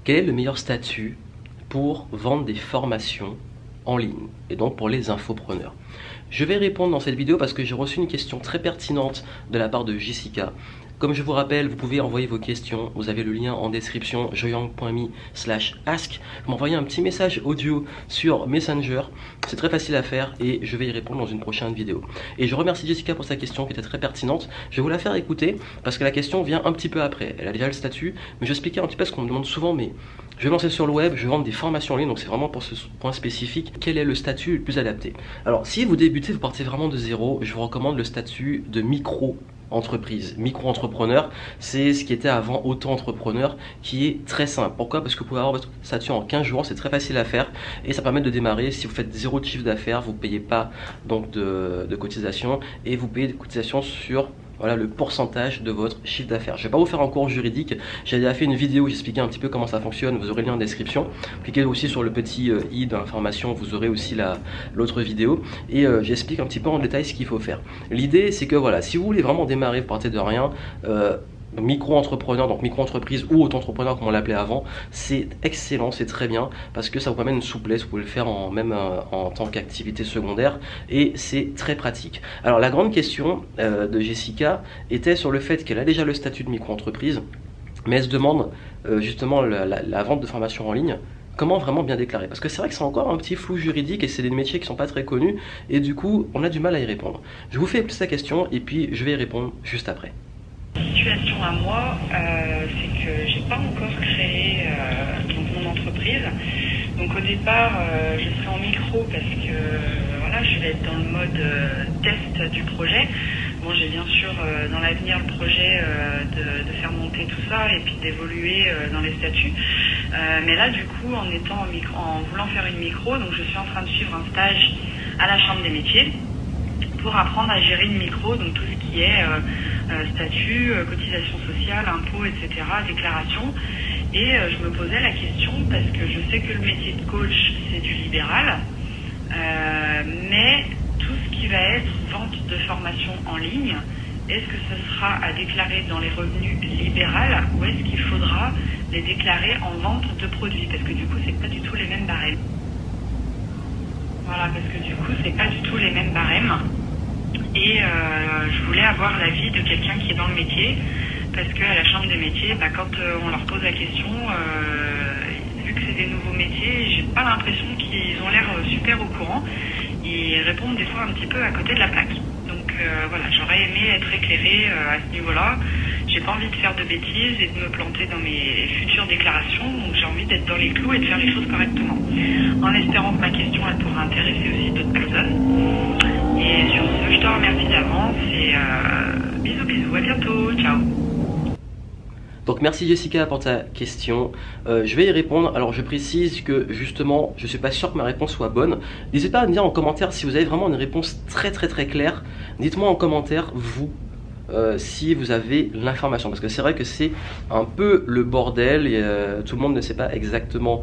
Quel est le meilleur statut pour vendre des formations en ligne et donc pour les infopreneurs? Je vais répondre dans cette vidéo parce que j'ai reçu une question très pertinente de la part de Jessica. Comme je vous rappelle, vous pouvez envoyer vos questions, vous avez le lien en description, joyang.me/ask. Vous m'envoyez un petit message audio sur Messenger, c'est très facile à faire et je vais y répondre dans une prochaine vidéo. Et je remercie Jessica pour sa question qui était très pertinente. Je vais vous la faire écouter parce que la question vient un petit peu après. Elle a déjà le statut, mais je vais expliquer un petit peu ce qu'on me demande souvent, mais je vais lancer sur le web, je vais vendre des formations en ligne, donc c'est vraiment pour ce point spécifique, quel est le statut le plus adapté. Alors si vous débutez, vous partez vraiment de zéro, je vous recommande le statut de micro-entreprise. Micro-entrepreneur, c'est ce qui était avant auto-entrepreneur, qui est très simple. Pourquoi? Parce que vous pouvez avoir votre statut en 15 jours, c'est très facile à faire et ça permet de démarrer. Si vous faites zéro de chiffre d'affaires, vous ne payez pas donc de cotisation et vous payez des cotisations sur le pourcentage de votre chiffre d'affaires. Je ne vais pas vous faire un cours juridique, j'ai déjà fait une vidéo où j'expliquais un petit peu comment ça fonctionne, vous aurez le lien en description. Cliquez aussi sur le petit i d'information, vous aurez aussi l'autre vidéo et j'explique un petit peu en détail ce qu'il faut faire. L'idée c'est que voilà, si vous voulez vraiment démarrer, vous partez de rien, micro-entrepreneur, donc micro-entreprise ou auto-entrepreneur comme on l'appelait avant, c'est excellent, c'est très bien parce que ça vous permet une souplesse, vous pouvez le faire même en tant qu'activité secondaire et c'est très pratique. Alors la grande question de Jessica était sur le fait qu'elle a déjà le statut de micro-entreprise, mais elle se demande justement la vente de formation en ligne, comment vraiment bien déclarer? Parce que c'est vrai que c'est encore un petit flou juridique et c'est des métiers qui sont pas très connus et du coup on a du mal à y répondre. Je vous fais plus la question et puis je vais y répondre juste après. Situation à moi, c'est que j'ai pas encore créé mon entreprise. Donc au départ, je serai en micro parce que voilà, je vais être dans le mode test du projet. Bon, j'ai bien sûr dans l'avenir le projet de faire monter tout ça et puis d'évoluer dans les statuts. Mais là, du coup, en voulant faire une micro, donc je suis en train de suivre un stage à la Chambre des métiers pour apprendre à gérer une micro, donc tout ce qui est statut, cotisation sociale, impôts, etc., déclaration. Et je me posais la question parce que je sais que le métier de coach, c'est du libéral, mais tout ce qui va être vente de formation en ligne, est-ce que ce sera à déclarer dans les revenus libérales ou est-ce qu'il faudra les déclarer en vente de produits? Parce que du coup, c'est pas du tout les mêmes barèmes. Voilà, parce que du coup, c'est pas du tout les mêmes barèmes. Et je voulais avoir l'avis de quelqu'un qui est dans le métier, parce qu'à la Chambre des métiers, quand on leur pose la question, vu que c'est des nouveaux métiers, j'ai pas l'impression qu'ils ont l'air super au courant. Ils répondent des fois un petit peu à côté de la plaque. Donc voilà, j'aurais aimé être éclairée à ce niveau-là. J'ai pas envie de faire de bêtises et de me planter dans mes futures déclarations, donc j'ai envie d'être dans les clous et de faire les choses correctement. En espérant que ma question elle pourra intéresser aussi d'autres personnes. Et sur ce, je te remercie d'avance et bisous bisous, à bientôt, ciao. Donc merci Jessica pour ta question, je vais y répondre. Alors je précise que justement je ne suis pas sûr que ma réponse soit bonne. N'hésitez pas à me dire en commentaire si vous avez vraiment une réponse très claire. Dites-moi en commentaire vous si vous avez l'information, parce que c'est vrai que c'est un peu le bordel et tout le monde ne sait pas exactement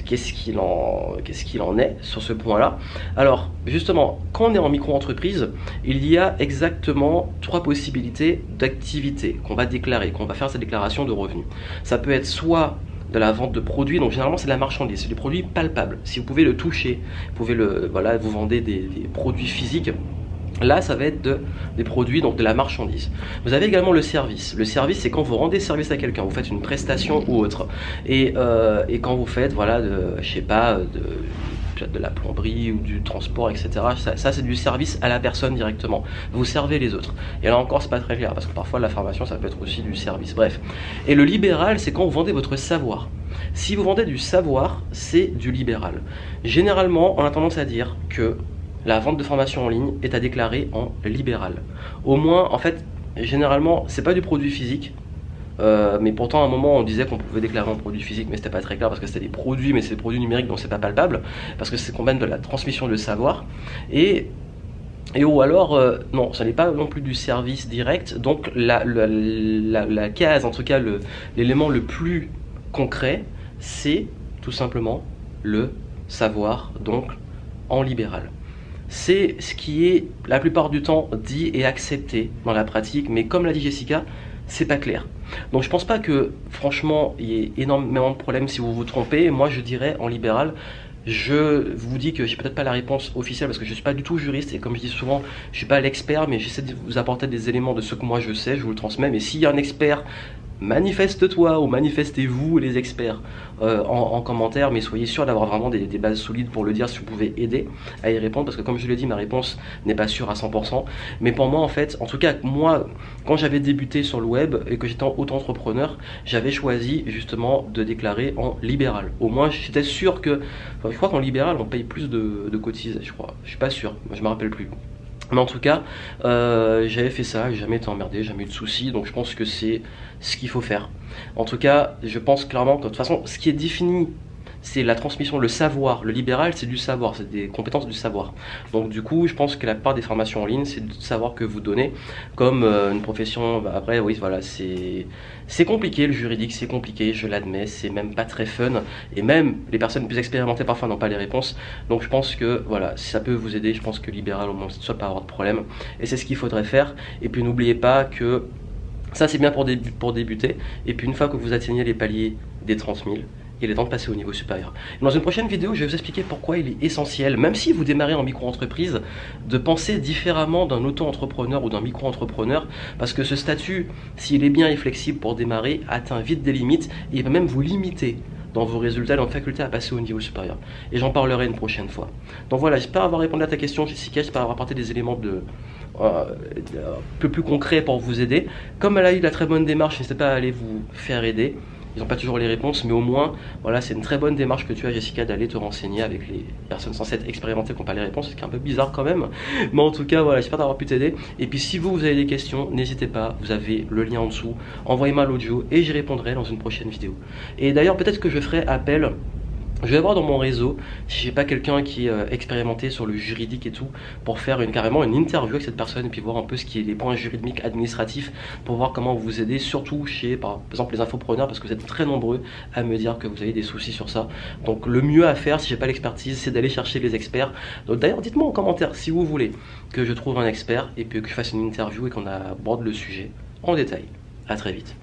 qu'est-ce qu'il en est sur ce point là. Alors justement, quand on est en micro-entreprise, il y a exactement 3 possibilités d'activité qu'on va déclarer, qu'on va faire cette déclaration de revenus. Ça peut être soit de la vente de produits, donc généralement c'est de la marchandise, c'est des produits palpables, si vous pouvez le toucher, vous pouvez vous vendez des produits physiques. Là, ça va être des produits, donc de la marchandise. Vous avez également le service. Le service, c'est quand vous rendez service à quelqu'un, vous faites une prestation ou autre. Et quand vous faites, je sais pas, de la plomberie ou du transport, etc. Ça c'est du service à la personne directement. Vous servez les autres. Et là encore, c'est pas très clair, parce que parfois la formation, ça peut être aussi du service. Bref. Et le libéral, c'est quand vous vendez votre savoir. Si vous vendez du savoir, c'est du libéral. Généralement, on a tendance à dire que la vente de formation en ligne est à déclarer en libéral. Au moins, en fait, généralement, c'est pas du produit physique. Mais pourtant, à un moment, on disait qu'on pouvait déclarer en produit physique, mais c'était pas très clair parce que c'était des produits, mais c'est des produits numériques, donc c'est pas palpable, parce que c'est qu'on mène de la transmission de savoir. Ou alors, non, ça n'est pas non plus du service direct. Donc la case, en tout cas l'élément le plus concret, c'est tout simplement le savoir, donc en libéral. C'est ce qui est la plupart du temps dit et accepté dans la pratique, mais comme l'a dit Jessica, c'est pas clair. Donc je pense pas que franchement il y ait énormément de problèmes si vous vous trompez. Moi je dirais en libéral, je vous dis que j'ai peut-être pas la réponse officielle parce que je suis pas du tout juriste et comme je dis souvent, je suis pas l'expert, mais j'essaie de vous apporter des éléments de ce que moi je sais, je vous le transmets. Mais s'il y a un expert, manifeste-toi ou manifestez-vous les experts en commentaire, mais soyez sûr d'avoir vraiment des bases solides pour le dire si vous pouvez aider à y répondre, parce que comme je l'ai dit, ma réponse n'est pas sûre à 100%. Mais pour moi en fait, en tout cas moi, quand j'avais débuté sur le web et que j'étais auto-entrepreneur, j'avais choisi justement de déclarer en libéral. Au moins j'étais sûr que, enfin, je crois qu'en libéral on paye plus de cotisations, je crois, je suis pas sûr, je me rappelle plus. Mais en tout cas, j'avais fait ça, j'ai jamais été emmerdé, jamais eu de soucis, donc je pense que c'est ce qu'il faut faire. En tout cas, je pense clairement que de toute façon, ce qui est défini, c'est la transmission, le savoir. Le libéral, c'est du savoir, c'est des compétences du savoir. Donc du coup, je pense que la plupart des formations en ligne, c'est du savoir que vous donnez, comme une profession. Bah, après, oui, voilà, c'est compliqué, le juridique, c'est compliqué, je l'admets, c'est même pas très fun, et même les personnes plus expérimentées parfois n'ont pas les réponses. Donc je pense que voilà, si ça peut vous aider, je pense que libéral au moins, ça ne doit pas avoir de problème, et c'est ce qu'il faudrait faire. Et puis n'oubliez pas que ça c'est bien pour débuter, et puis une fois que vous atteignez les paliers des 30 000, il est temps de passer au niveau supérieur. Dans une prochaine vidéo, je vais vous expliquer pourquoi il est essentiel, même si vous démarrez en micro-entreprise, de penser différemment d'un auto-entrepreneur ou d'un micro-entrepreneur, parce que ce statut, s'il est bien et flexible pour démarrer, atteint vite des limites, et il va même vous limiter dans vos résultats, dans votre faculté à passer au niveau supérieur. Et j'en parlerai une prochaine fois. Donc voilà, j'espère avoir répondu à ta question, Jessica, j'espère avoir apporté des éléments un peu plus concrets pour vous aider. Comme elle a eu la très bonne démarche, n'hésitez pas à aller vous faire aider. Ils n'ont pas toujours les réponses, mais au moins, voilà, c'est une très bonne démarche que tu as, Jessica, d'aller te renseigner avec les personnes censées être expérimentées qui n'ont pas les réponses, ce qui est un peu bizarre quand même. Mais en tout cas, voilà, j'espère d'avoir pu t'aider. Et puis si vous avez des questions, n'hésitez pas, vous avez le lien en dessous. Envoyez-moi l'audio et j'y répondrai dans une prochaine vidéo. Et d'ailleurs, peut-être que je ferai appel. Je vais voir dans mon réseau si j'ai pas quelqu'un qui est expérimenté sur le juridique et tout pour faire carrément une interview avec cette personne et puis voir un peu ce qui est les points juridiques administratifs pour voir comment vous aider, surtout chez par exemple les infopreneurs, parce que vous êtes très nombreux à me dire que vous avez des soucis sur ça. Donc le mieux à faire si j'ai pas l'expertise, c'est d'aller chercher les experts. Donc d'ailleurs dites-moi en commentaire si vous voulez que je trouve un expert et puis que je fasse une interview et qu'on aborde le sujet en détail. À très vite.